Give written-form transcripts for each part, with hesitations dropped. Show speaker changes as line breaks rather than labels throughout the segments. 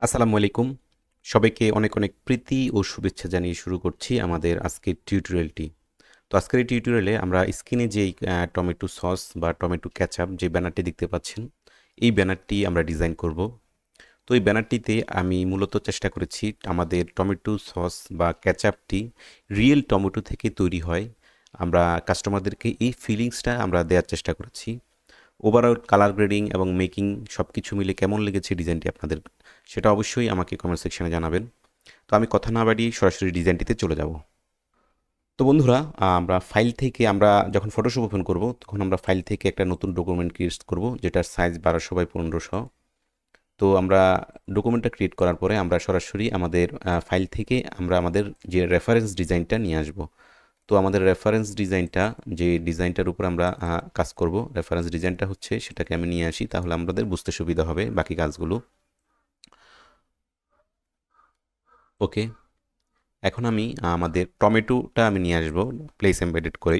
আসসালামু আলাইকুম। সবাইকে অনেক অনেক প্রীতি ও শুভেচ্ছা জানিয়ে শুরু করছি আমাদের আজকের টিউটোরিয়ালটি। তো আজকের এই টিউটোরিয়ালে আমরা স্ক্রিনে যেই টমেটো সস বা টমেটো কেচাপ যে ব্যানারটি দেখতে পাচ্ছেন, এই ব্যানারটি আমরা ডিজাইন করব। তো এই ব্যানারটিতে আমি মূলত চেষ্টা করেছি আমাদের টমেটো সস বা কেচাপটি রিয়েল টমেটো থেকে তৈরি হয়। আমরা কাস্টমারদেরকে এই ফিলিংসটা আমরা দেওয়ার চেষ্টা করেছি। ওভারঅল কালার গ্রেডিং এবং মেকিং সব কিছু মিলে কেমন লেগেছে ডিজাইনটি আপনাদের, সেটা অবশ্যই আমাকে কমেন্ট সেকশনে জানাবেন। তো আমি কথা না বাড়িয়ে সরাসরি ডিজাইনটিতে চলে যাব। তো বন্ধুরা, আমরা ফাইল থেকে আমরা যখন ফটোশপ ওপেন করব তখন আমরা ফাইল থেকে একটা নতুন ডকুমেন্ট ক্রিয়েট করব, যেটার সাইজ 1200 বাই 1500। তো আমরা ডকুমেন্টটা ক্রিয়েট করার পরে আমরা সরাসরি আমাদের ফাইল থেকে আমরা আমাদের যে রেফারেন্স ডিজাইনটা নিয়ে আসব। তো আমাদের রেফারেন্স ডিজাইনটা, যে ডিজাইনটার উপর আমরা কাজ করব, রেফারেন্স ডিজাইনটা হচ্ছে, সেটাকে আমি নিয়ে আসি, তাহলে আমাদের বুঝতে সুবিধা হবে বাকি কাজগুলো। ওকে, এখন আমি আমাদের টমেটোটা আমি নিয়ে আসবো প্লেস এমবেডেড করে।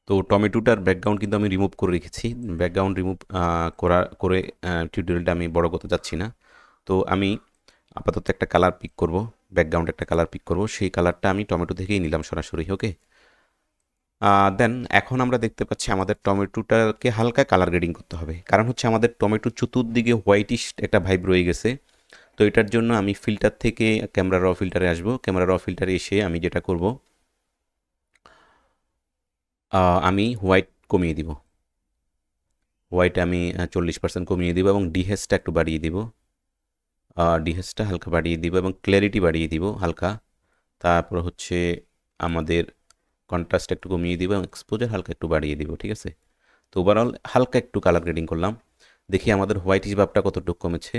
তো টমেটোটার ব্যাকগ্রাউন্ড কিন্তু আমি রিমুভ করে রেখেছি। ব্যাকগ্রাউন্ড রিমুভ করে টিউটোরিয়ালটা আমি বড় করতে যাচ্ছি না। তো আমি আপাতত একটা কালার পিক করব, ব্যাকগ্রাউন্ড একটা কালার পিক করব, সেই কালারটা আমি টমেটো থেকেই নিলাম সরাসরি। ওকে, দেন এখন আমরা দেখতে পাচ্ছি আমাদের টমেটোটাকে হালকা কালার গ্রেডিং করতে হবে, কারণ হচ্ছে আমাদের টমেটো চতুর্দিকে হোয়াইটিশ একটা ভাইব রয়ে গেছে। তো এটার জন্য আমি ফিল্টার থেকে ক্যামেরা র ফিল্টারে আসবো। ক্যামেরা র ফিল্টারে এসে আমি যেটা করব, আমি হোয়াইট কমিয়ে দিব। হোয়াইট আমি 40% কমিয়ে দিব এবং ডিহেসটা একটু বাড়িয়ে দিব। ডিহেসটা হালকা বাড়িয়ে দিব এবং ক্ল্যারিটি বাড়িয়ে দিব হালকা। তারপর হচ্ছে আমাদের কন্ট্রাস্ট একটু কমিয়ে দিব এবং এক্সপোজার হালকা একটু বাড়িয়ে দিব। ঠিক আছে, তো ওভারঅল হালকা একটু কালার গ্রেডিং করলাম। দেখি আমাদের হোয়াইটিশ ভাবটা কতটুকু কমেছে।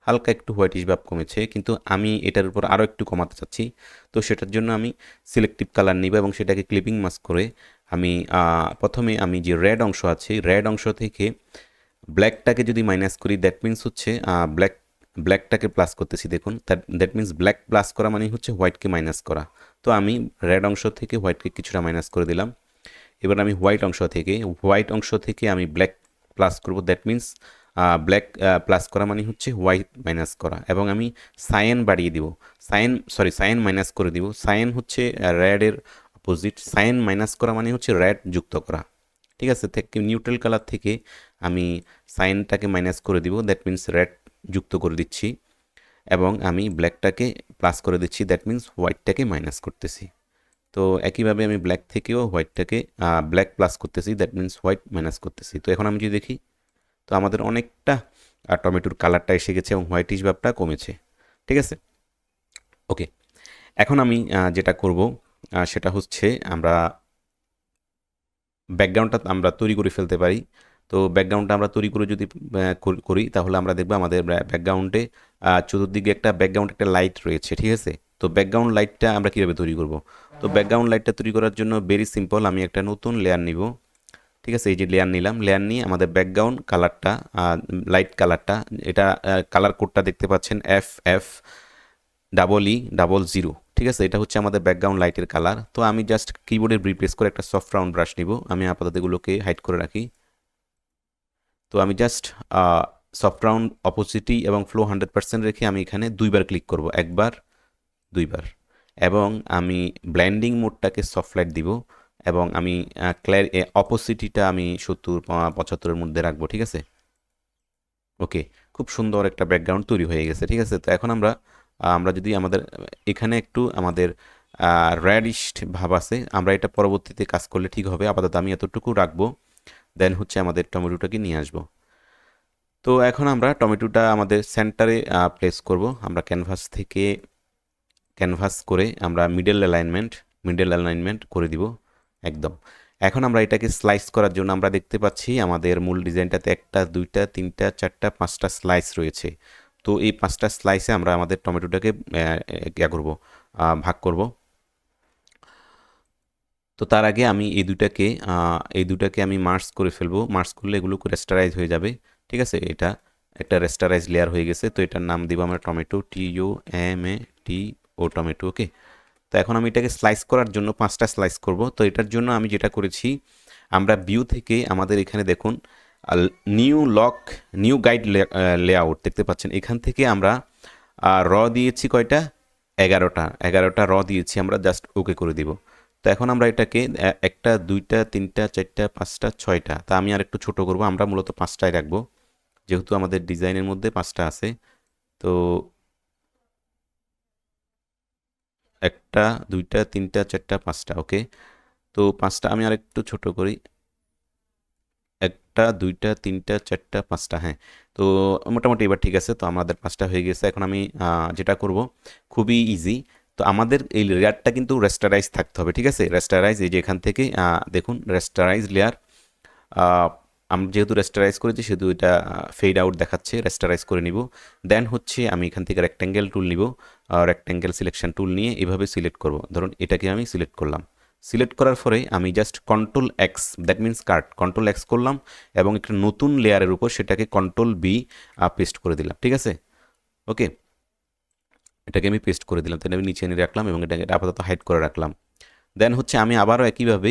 হালকা একটু হোয়াইটিশ ভাব কমেছে, কিন্তু আমি এটার উপর আরও একটু কমাতে চাচ্ছি। তো সেটার জন্য আমি সিলেক্টিভ কালার নিব এবং সেটাকে ক্লিপিং মাস্ক করে আমি প্রথমে আমি যে রেড অংশ আছে, রেড অংশ থেকে ব্ল্যাকটাকে যদি মাইনাস করি, দ্যাট মিন্স হচ্ছে ব্ল্যাকটাকে প্লাস করতেছি। দেখুন, দ্যাট মিন্স ব্ল্যাক প্লাস করা মানে হচ্ছে হোয়াইটকে মাইনাস করা। তো আমি রেড অংশ থেকে হোয়াইটকে কিছুটা মাইনাস করে দিলাম। এবার আমি হোয়াইট অংশ থেকে আমি ব্ল্যাক প্লাস করব, দ্যাট মিন্স ব্ল্যাক প্লাস করা মানে হচ্ছে হোয়াইট মাইনাস করা। এবং আমি সায়েন বাড়িয়ে দিব, সায়েন মাইনাস করে দিব। সায়েন হচ্ছে রেডের অপোজিট, সায়েন মাইনাস করা মানে হচ্ছে রেড যুক্ত করা। ঠিক আছে, থেকে নিউট্রাল কালার থেকে আমি সাইনটাকে মাইনাস করে দিব, দ্যাট মিন্স রেড যুক্ত করে দিচ্ছি। এবং আমি ব্ল্যাকটাকে প্লাস করে দিচ্ছি, দ্যাট মিন্স হোয়াইটটাকে মাইনাস করতেছি। তো একইভাবে আমি ব্ল্যাক থেকেও হোয়াইটটাকে ব্ল্যাক প্লাস করতেছি, দ্যাট মিন্স হোয়াইট মাইনাস করতেছি। তো এখন আমি যদি দেখি, তো আমাদের অনেকটা টমেটোর কালারটা এসে গেছে এবং হোয়াইটিশ ভাবটা কমেছে। ঠিক আছে, ওকে। এখন আমি যেটা করব সেটা হচ্ছে আমরা ব্যাকগ্রাউন্ডটা আমরা তৈরি করে ফেলতে পারি। তো ব্যাকগ্রাউন্ডটা আমরা তৈরি করে যদি করি, তাহলে আমরা দেখব আমাদের ব্যাকগ্রাউন্ডে চতুর্দিকে একটা ব্যাকগ্রাউন্ড একটা লাইট রয়েছে। ঠিক আছে, তো ব্যাকগ্রাউন্ড লাইটটা আমরা কীভাবে তৈরি করব? তো ব্যাকগ্রাউন্ড লাইটটা তৈরি করার জন্য ভেরি সিম্পল, আমি একটা নতুন লেয়ার নিব। ঠিক আছে, এই যে লেয়ার নিলাম, লেয়ার নিয়ে আমাদের ব্যাকগ্রাউন্ড কালারটা, লাইট কালারটা, এটা কালার কোডটা দেখতে পাচ্ছেন FF00। ঠিক আছে, এটা হচ্ছে আমাদের ব্যাকগ্রাউন্ড লাইটের কালার। তো আমি জাস্ট কিবোর্ডে রিপ্লেস করে একটা সফট রাউন্ড ব্রাশ নিব। আমি আপাতত এগুলোকে হাইড করে রাখি। তো আমি জাস্ট সফট রাউন্ড অপোজিটি এবং ফ্লো 100% রেখে আমি এখানে দুইবার ক্লিক করব, একবার দুইবার। এবং আমি ব্ল্যান্ডিং মোডটাকে সফট লাইট দিব এবং আমি অপোসিটিটা আমি 70-75-এর মধ্যে রাখবো। ঠিক আছে, ওকে, খুব সুন্দর একটা ব্যাকগ্রাউন্ড তৈরি হয়ে গেছে। ঠিক আছে, তো এখন আমরা আমরা যদি আমাদের এখানে একটু আমাদের রেডিশ ভাব আছে, আমরা এটা পরবর্তীতে কাজ করলে ঠিক হবে। আপাতত আমি এতটুকু রাখবো, দেন হচ্ছে আমাদের টমেটোটাকে নিয়ে আসবো। তো এখন আমরা টমেটোটা আমাদের সেন্টারে প্লেস করব। আমরা ক্যানভাস করে আমরা মিডল অ্যালাইনমেন্ট করে দিব একদম। এখন আমরা এটাকে স্লাইস করার জন্য আমরা দেখতে পাচ্ছি আমাদের মূল ডিজাইনটাতে 1টা 2টা 3টা 4টা 5টা স্লাইস রয়েছে। তো এই 5টা স্লাইসে আমরা আমাদের টমেটোটাকে করব, ভাগ করব। তো তার আগে আমি এই দুটাকে আমি মার্জ করে ফেলবো। মার্জ করলে এগুলো রেস্টারাইজ হয়ে যাবে। ঠিক আছে, এটা একটা রেস্টারাইজ লেয়ার হয়ে গেছে। তো এটার নাম দিব আমরা টমেটো, TUMATO টমেটো। ওকে, তো এখন আমি এটাকে স্লাইস করার জন্য 5টা স্লাইস করব। তো এটার জন্য আমি যেটা করেছি, আমরা ভিউ থেকে আমাদের এখানে দেখুন নিউ গাইড লেআউট দেখতে পাচ্ছেন, এখান থেকে আমরা র দিয়েছি কয়টা, 11টা র দিয়েছি আমরা, জাস্ট ওকে করে দিব। তো এখন আমরা এটাকে একটা, দুইটা, তিনটা, চারটা, পাঁচটা, ছয়টা, তা আমি আর একটু ছোট করব, আমরা মূলত 5টায় রাখবো যেহেতু আমাদের ডিজাইনের মধ্যে 5টা আছে। তো একটা, দুইটা, তিনটা, চারটা, 5টা, ওকে। তো 5টা আমি আর একটু ছোট করি, একটা, দুইটা, তিনটা, চারটা, 5টা, হ্যাঁ। তো মোটামুটি এবার ঠিক আছে, তো আমাদের 5টা হয়ে গেছে। এখন আমি যেটা করব খুবই ইজি। তো আমাদের এই লেয়ারটা কিন্তু রেস্টারাইজ থাকতে হবে, ঠিক আছে। রেস্টারাইজ, এই যে এখান থেকে দেখুন রেস্টারাইজ লেয়ার, আমি যেহেতু রেস্টারাইজ করেছি সেহেতু এটা ফেড আউট দেখাচ্ছে, রেস্টারাইজ করে নিব। দেন হচ্ছে আমি এখান থেকে রেক্ট্যাঙ্গেল টুল নিব, রেক্ট্যাঙ্গেল সিলেকশন টুল নিয়ে এভাবে সিলেক্ট করব। ধরুন এটাকে আমি সিলেক্ট করলাম, সিলেক্ট করার পরে আমি just control x, that means cut, control x করলাম এবং একটা নতুন লেয়ারের উপর সেটাকে কন্ট্রোল বি পেস্ট করে দিলাম, ঠিক আছে। ওকে, এটাকে আমি পেস্ট করে দিলাম, তাহলে আমি নিচে এনে রাখলাম এবং এটাকে আপাতত হাইড করে রাখলাম। দেন হচ্ছে আমি আবারও একইভাবে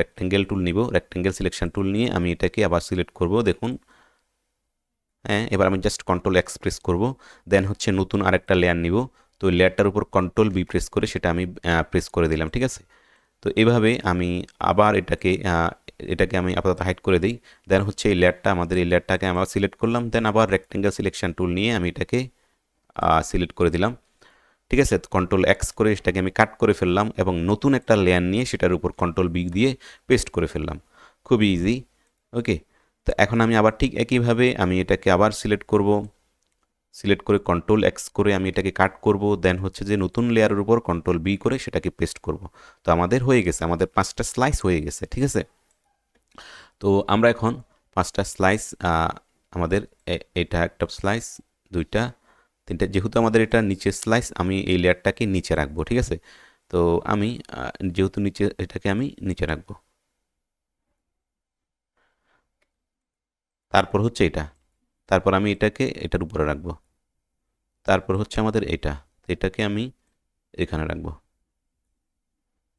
রেক্ট্যাঙ্গেল টুল নিব, রেক্ট্যাঙ্গেল সিলেকশন টুল নিয়ে আমি এটাকে আবার সিলেক্ট করব, দেখুন। হ্যাঁ, এবার আমি জাস্ট কন্ট্রোল এক্স প্রেস করব। দেন হচ্ছে নতুন আরেকটা লেয়ার নিব, তো লেয়ারটার উপর কন্ট্রোল বি প্রেস করে সেটা আমি প্রেস করে দিলাম, ঠিক আছে। তো এভাবে আমি আবার এটাকে আমি আপাতত হাইড করে দিই। দেন হচ্ছে এই লেয়ারটা, আমাদের এই লেয়ারটাকে আমরা সিলেক্ট করলাম, দেন আবার রেক্ট্যাঙ্গেল সিলেকশন টুল নিয়ে আমি এটাকে সিলেক্ট করে দিলাম, ঠিক আছে। কন্ট্রোল এক্স করে সেটাকে আমি কাট করে ফেললাম এবং নতুন একটা লেয়ার নিয়ে সেটার উপর কন্ট্রোল বি দিয়ে পেস্ট করে ফেললাম, খুবই ইজি। ওকে, তো এখন আমি আবার ঠিক একইভাবে আমি এটাকে আবার সিলেক্ট করব, সিলেক্ট করে কন্ট্রোল এক্স করে আমি এটাকে কাট করব, দেন হচ্ছে যে নতুন লেয়ারের উপর কন্ট্রোল বি করে সেটাকে পেস্ট করব। তো আমাদের হয়ে গেছে, আমাদের 5টা স্লাইস হয়ে গেছে, ঠিক আছে। তো আমরা এখন 5টা স্লাইস, আমাদের এটা একটা স্লাইস, দুইটা, তিনটা, যেহেতু আমাদের এটা নিচে স্লাইস, আমি এই লেয়ারটাকে নিচে রাখবো, ঠিক আছে। তো আমি যেহেতু নিচে, এটাকে আমি নিচে রাখবো। তারপর হচ্ছে এটা, তারপর আমি এটাকে এটার উপরে রাখবো। তারপর হচ্ছে আমাদের এটা, এটাকে আমি এখানে রাখবো।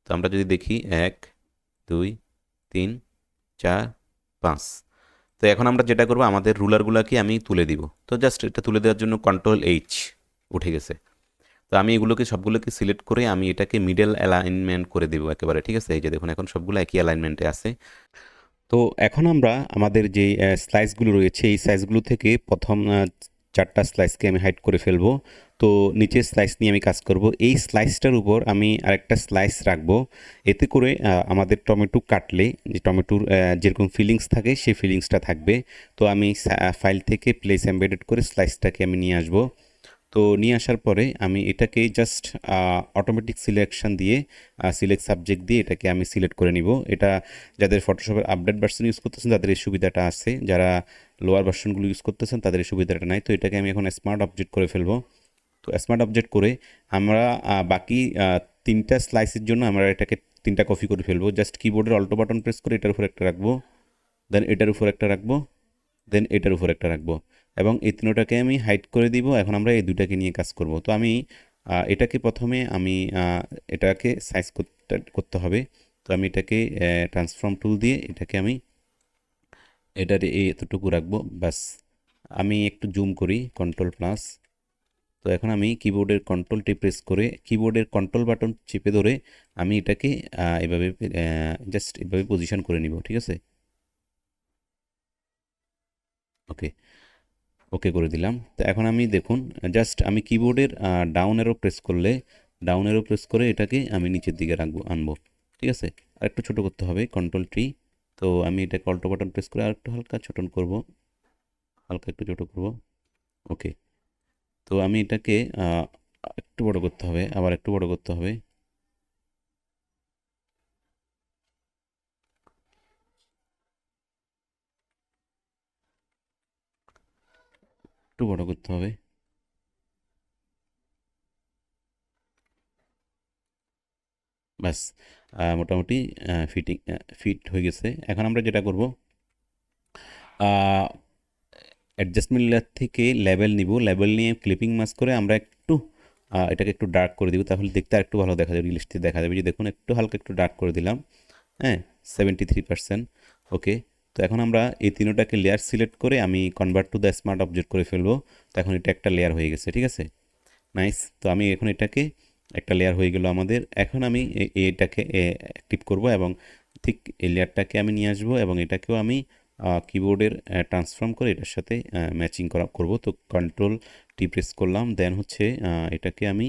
তো আমরা যদি দেখি 1, 2, 3, 4, 5। তো এখন আমরা যেটা করবো, আমাদের রুলারগুলোকে আমি তুলে দিব। তো জাস্ট এটা তুলে দেওয়ার জন্য কন্ট্রোল এইচ, উঠে গেছে। তো আমি এগুলোকে সবগুলোকে সিলেক্ট করে আমি এটাকে মিডল অ্যালাইনমেন্ট করে দেবো একেবারে, ঠিক আছে। এই যে দেখুন এখন সবগুলো একই অ্যালাইনমেন্টে আছে। তো এখন আমরা আমাদের যে স্লাইসগুলো রয়েছে এই স্লাইসগুলো থেকে প্রথম 4টা স্লাইসকে আমি হাইড করে ফেলবো। তো নিচের স্লাইস নিয়ে আমি কাজ করব, এই স্লাইসটার উপর আমি আরেকটা স্লাইস রাখবো। এতে করে আমাদের টমেটো কাটলে যে টমেটোর যেরকম ফিলিংস থাকে সেই ফিলিংসটা থাকবে। তো আমি ফাইল থেকে প্লেস এমবেডেড করে স্লাইসটাকে আমি নিয়ে আসবো। তো নিয়ে আসার পরে আমি এটাকে জাস্ট অটোমেটিক সিলেকশন দিয়ে সিলেক্ট সাবজেক্ট দিয়ে এটাকে আমি সিলেক্ট করে নিব। এটা যাদের ফটোশপের আপডেট ভার্সন ইউজ করতেছেন তাদের এই সুবিধাটা আছে, যারা লোয়ার ভার্সনগুলো ইউজ করতেছেন তাদের এই সুবিধাটা নাই। তো এটাকে আমি এখন স্মার্ট অবজেক্ট করে ফেলবো। তো স্মার্ট অবজেক্ট করে আমরা বাকি 3টা স্লাইসের জন্য আমরা এটাকে 3টা কপি করে ফেলবো। জাস্ট কিবোর্ডের অল্টো বাটন প্রেস করে এটার উপর একটা রাখবো, দেন এটার উপর একটা রাখবো, দেন এটার উপর একটা রাখবো এবং এই তিনটাকে আমি হাইড করে দিব। এখন আমরা এই দুটাকে নিয়ে কাজ করব। তো আমি এটাকে প্রথমে আমি এটাকে সাইজ করতে করতে হবে। তো আমি এটাকে ট্রান্সফর্ম টুল দিয়ে এটাকে আমি এটার এই এতটুকু রাখবো, ব্যাস। আমি একটু জুম করি, কন্ট্রোল প্লাস। তো এখন আমি কিবোর্ডের কন্ট্রোলটি প্রেস করে কিবোর্ডের কন্ট্রোল বাটন চেপে ধরে আমি এটাকে এভাবে জাস্ট এভাবে পজিশন করে নিব, ঠিক আছে। ওকে, ওকে করে দিলাম। তো এখন আমি দেখুন জাস্ট আমি কিবোর্ডের ডাউন অ্যারো প্রেস করলে, ডাউন অ্যারো প্রেস করে এটাকে আমি নিচের দিকে রাখবো, আনবো, ঠিক আছে। আর একটু ছোটো করতে হবে, কন্ট্রোল টি। তো আমি এটাকে অল্টো বাটন প্রেস করে আর একটু হালকা ছোট করব, হালকা একটু ছোটো করব। ওকে, তো আমি এটাকে একটু বড় করতে হবে, আবার একটু বড় করতে হবে, একটু বড় করতে হবে, ব্যাস। মোটামুটি ফিট হয়ে গেছে। এখন আমরা যেটা করব, অ্যাডজাস্টমেন্ট লেয়ার থেকে লেভেল নিব, লেভেল নিয়ে ক্লিপিং মাস্ক করে আমরা একটু এটাকে একটু ডার্ক করে দিব, তাহলে দেখতে আর একটু ভালো দেখা যাবে, রিয়েলিস্টিক দেখা যাবে। যে দেখুন একটু হালকা একটু ডার্ক করে দিলাম, হ্যাঁ, 73%। ওকে, তো এখন আমরা এই তিনটাকে লেয়ার সিলেক্ট করে আমি convert to the smart object করে ফেলবো। তো এখন এটা একটা লেয়ার হয়ে গেছে, ঠিক আছে, নাইস। তো আমি এখন এটাকে একটা লেয়ার হয়ে গেল আমাদের। এখন আমি এটাকে অ্যাক্টিভ করব এবং ঠিক এই লেয়ারটাকে আমি নিয়ে আসবো এবং এটাকেও আমি কিবোর্ডের ট্রান্সফর্ম করে এটার সাথে ম্যাচিং করব। তো কন্ট্রোল টি প্রেস করলাম, দেন হচ্ছে এটাকে আমি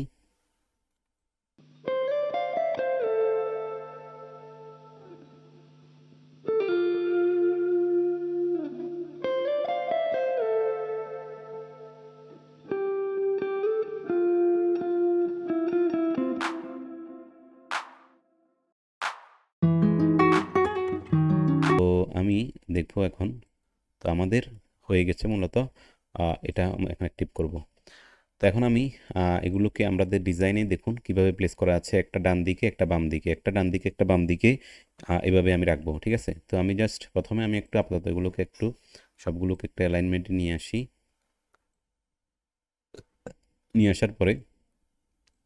আমি দেখবো এখন। তো আমাদের হয়ে গেছে মূলত, এটা এখন অ্যাক্টিভ করব। তো এখন আমি এগুলোকে আমাদের ডিজাইনে দেখুন কিভাবে প্লেস করা আছে, একটা ডান দিকে একটা বাম দিকে, একটা ডান দিকে একটা বাম দিকে, এভাবে আমি রাখবো, ঠিক আছে। তো আমি জাস্ট প্রথমে আমি একটু আপাতত এগুলোকে একটু সবগুলোকে একটা অ্যালাইনমেন্টে নিয়ে আসি। নিয়ে আসার পরে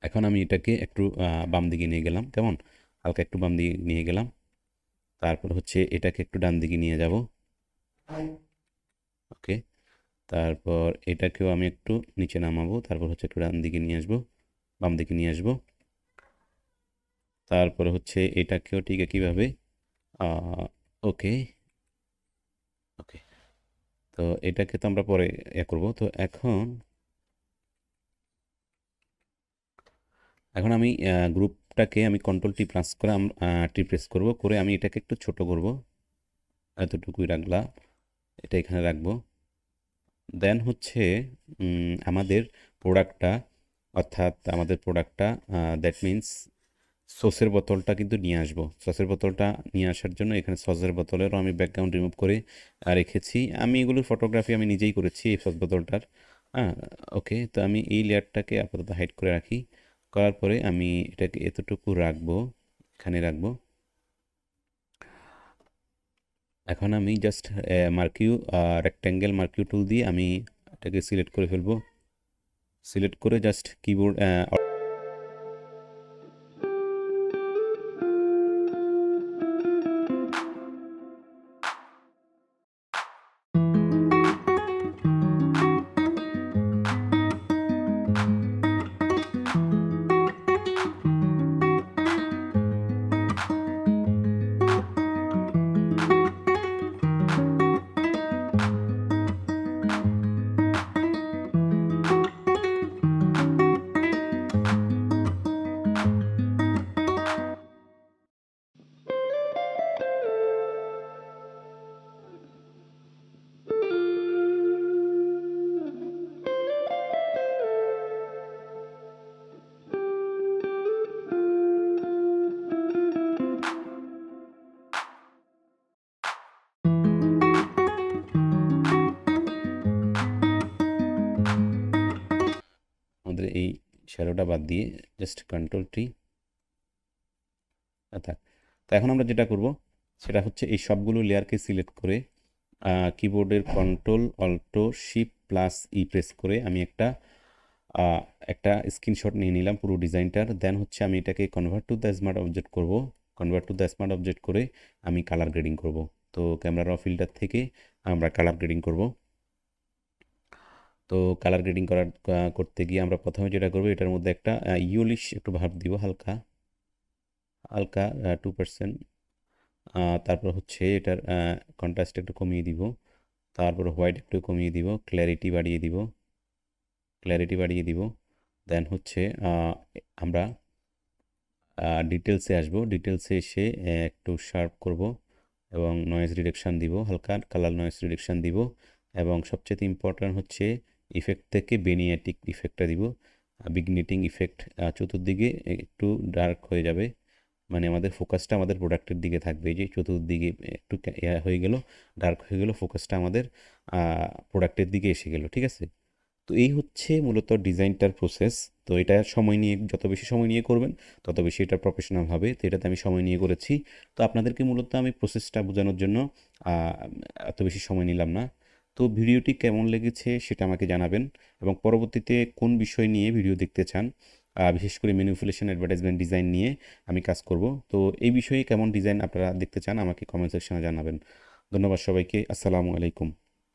এখন আমি এটাকে একটু বাম দিকে নিয়ে গেলাম, কেমন হালকা একটু বাম দিকে নিয়ে গেলাম। তারপর হচ্ছে এটাকে একটু ডান দিকে নিয়ে যাব, ওকে। তারপর এটাকেও আমি একটু নিচে নামাবো, তারপর হচ্ছে একটু ডান দিকে নিয়ে আসবো, বাম দিকে নিয়ে আসবো। তারপরে হচ্ছে এটাকেও ঠিক একইভাবে, ওকে ওকে। তো এটাকে তো আমরা পরে করবো। তো এখন এখন আমি গ্রুপটাকে আমি কন্ট্রোল টি প্রেস করে টি প্রেস করবো, করে আমি এটাকে একটু ছোট করব, এতটুকুই রাখলাম, এটা এখানে রাখবো। দেন হচ্ছে আমাদের প্রোডাক্টটা, অর্থাৎ আমাদের প্রোডাক্টটা, দ্যাট মিন্স সসের বোতলটা কিন্তু নিয়ে আসবো। সসের বোতলটা নিয়ে আসার জন্য এখানে সসের বোতলেরও আমি ব্যাকগ্রাউন্ড রিমুভ করে রেখেছি। আমি এগুলোর ফটোগ্রাফি আমি নিজেই করেছি এই সস বোতলটার। হ্যাঁ, ওকে। তো আমি এই লেয়ারটাকে আপাতত হাইড করে রাখি, করার পরে আমি এটাকে এতটুকু রাখবো, এখানে রাখবো। এখন আমি জাস্ট মার্কিউ রেক্ট্যাঙ্গেল মার্কিউ টুল দিয়ে আমি এটাকে সিলেক্ট করে ফেলবো। সিলেক্ট করে জাস্ট কিবোর্ড আমাদের এই শ্যাডোটা বাদ দিয়ে জাস্ট কন্ট্রোল টি। আচ্ছা, তো এখন আমরা যেটা করব সেটা হচ্ছে এই সবগুলো লেয়ারকে সিলেক্ট করে কিবোর্ডের control Alto shift plus E press করে আমি একটা স্ক্রিনশট নিয়ে নিলাম পুরো ডিজাইনটার। দেন হচ্ছে আমি এটাকে convert to the smart object করব। Convert to the smart object করে আমি কালার গ্রেডিং করব। তো ক্যামেরা র ফিল্টার থেকে আমরা কালার গ্রেডিং করব। তো কালার গ্রেডিং করতে গিয়ে আমরা প্রথমে যেটা করবো, এটার মধ্যে একটা ইউলিশ একটু ভাব দিব, হালকা হালকা 2%। তারপর হচ্ছে এটার কন্ট্রাস্ট একটু কমিয়ে দিব, তারপর হোয়াইট একটু কমিয়ে দিব, ক্ল্যারিটি বাড়িয়ে দিব। দেন হচ্ছে আমরা ডিটেলসে আসবো, ডিটেলসে এসে একটু শার্প করব এবং নয়েজ রিডাকশান দিব, হালকা কালার নয়েজ রিডাকশান দিব। এবং সবচেয়ে ইম্পর্ট্যান্ট হচ্ছে ইফেক্ট থেকে বেনিয়াটিক ইফেক্টটা দিব, বিগনেটিং ইফেক্ট। চতুর্দিকে একটু ডার্ক হয়ে যাবে, মানে আমাদের ফোকাসটা আমাদের প্রোডাক্টের দিকে থাকবে। এই যে চতুর্দিকে একটু হয়ে গেল, ডার্ক হয়ে গেল, ফোকাসটা আমাদের প্রোডাক্টের দিকে এসে গেল, ঠিক আছে। তো এই হচ্ছে মূলত ডিজাইনটার প্রসেস। তো এটা সময় নিয়ে, যত বেশি সময় নিয়ে করবেন তত বেশি এটা প্রফেশনাল হবে। তো এটাতে আমি সময় নিয়ে করেছি। তো আপনাদেরকে মূলত আমি প্রসেসটা বোঝানোর জন্য এত বেশি সময় নিলাম না। তো ভিডিওটি কেমন লেগেছে সেটা আমাকে জানাবেন এবং পরবর্তীতে কোন বিষয় নিয়ে ভিডিও দেখতে চান, বিশেষ করে ম্যানিপুলেশন অ্যাডভার্টাইজমেন্ট ডিজাইন নিয়ে আমি কাজ করব। তো এই বিষয়ে কেমন ডিজাইন আপনারা দেখতে চান আমাকে কমেন্ট সেকশনে জানাবেন। ধন্যবাদ সবাইকে। আসসালামু আলাইকুম।